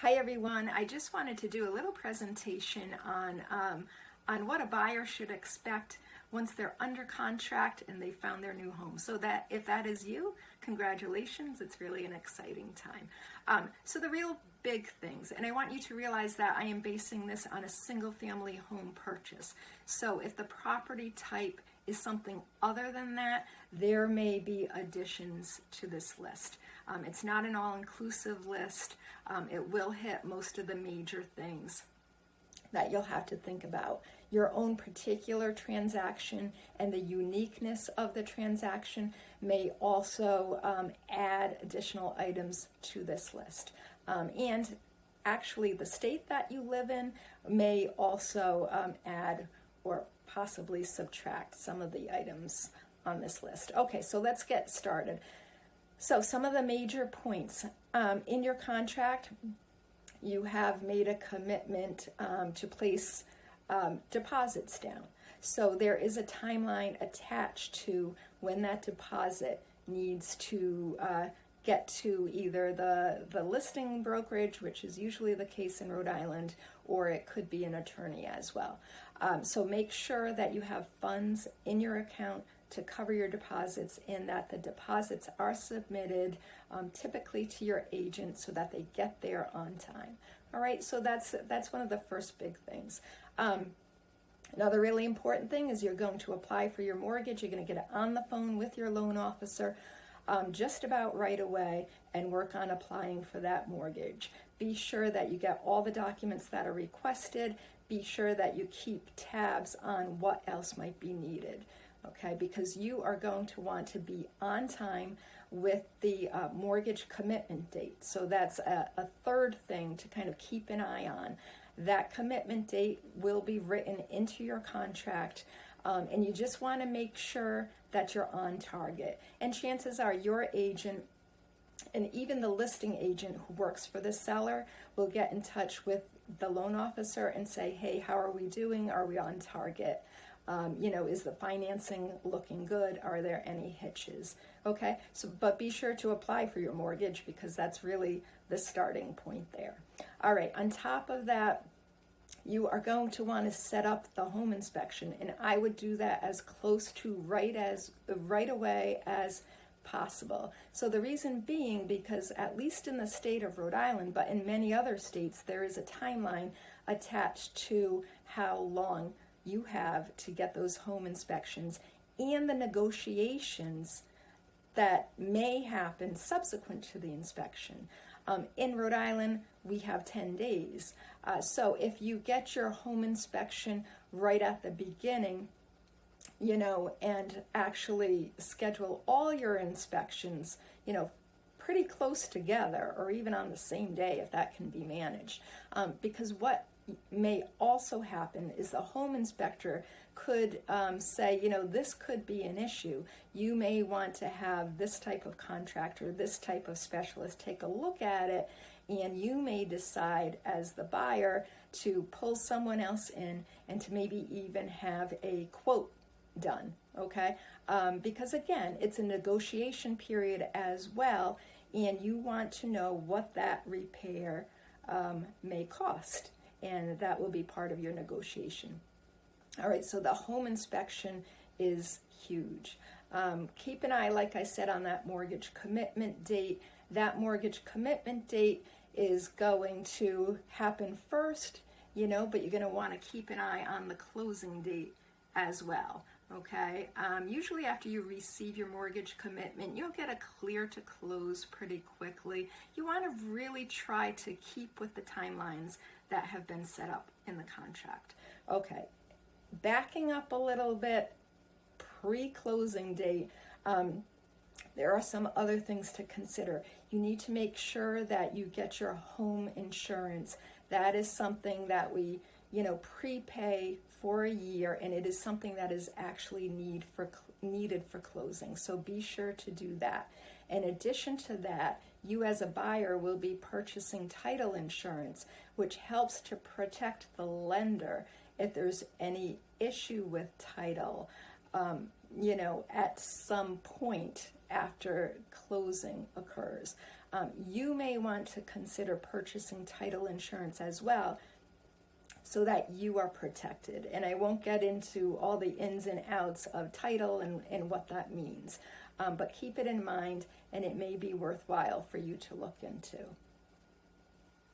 Hi everyone, I just wanted to do a little presentation on what a buyer should expect once they're under contract and they found their new home. So that if that is you, congratulations, it's really an exciting time. So the real big things, and I want you to realize that I am basing this on a single family home purchase. So if the property type is something other than that, there may be additions to this list. It's not an all-inclusive list. It will hit most of the major things that you'll have to think about. Your own particular transaction and the uniqueness of the transaction may also add additional items to this list. And actually the state that you live in may also add or possibly subtract some of the items on this list. Okay, so let's get started. So some of the major points in your contract, you have made a commitment to place deposits down. So there is a timeline attached to when that deposit needs to get to either the listing brokerage, which is usually the case in Rhode Island, or it could be an attorney as well. So make sure that you have funds in your account to cover your deposits and that the deposits are submitted typically to your agent so that they get there on time. All right, so that's one of the first big things. Another really important thing is you're going to apply for your mortgage. You're going to get on the phone with your loan officer just about right away and work on applying for that mortgage. Be sure that you get all the documents that are requested. Be sure that you keep tabs on what else might be needed. Okay, because you are going to want to be on time with the mortgage commitment date. So that's a third thing to kind of keep an eye on. That commitment date will be written into your contract, and you just want to make sure that you're on target. And chances are your agent and even the listing agent who works for the seller will get in touch with the loan officer and say, hey, how are we doing? Are we on target? Is the financing looking good? Are there any hitches? Okay, so but be sure to apply for your mortgage because that's really the starting point there. All right, on top of that, you are going to want to set up the home inspection, and I would do that as close to right away as possible. So the reason being because at least in the state of Rhode Island, but in many other states, there is a timeline attached to how long you have to get those home inspections and the negotiations that may happen subsequent to the inspection. In Rhode Island, we have 10 days. So if you get your home inspection right at the beginning, and actually schedule all your inspections, pretty close together or even on the same day if that can be managed. Because what may also happen is the home inspector could say, this could be an issue. You may want to have this type of contractor, this type of specialist take a look at it, and you may decide as the buyer to pull someone else in and to maybe even have a quote done, okay? Because again, it's a negotiation period as well, and you want to know what that repair may cost. And that will be part of your negotiation. All right, so the home inspection is huge. Keep an eye, like I said, on that mortgage commitment date. That mortgage commitment date is going to happen first, but you're going to want to keep an eye on the closing date as well. Okay, usually after you receive your mortgage commitment, you'll get a clear to close pretty quickly. You want to really try to keep with the timelines that have been set up in the contract. Okay, backing up a little bit, pre-closing date, there are some other things to consider. You need to make sure that you get your home insurance. That is something that we prepay for a year, and it is something that is actually needed for closing. So be sure to do that. In addition to that, you as a buyer will be purchasing title insurance, which helps to protect the lender if there's any issue with title, at some point after closing occurs. you may want to consider purchasing title insurance as well, so that you are protected. And I won't get into all the ins and outs of title and what that means, but keep it in mind, and it may be worthwhile for you to look into.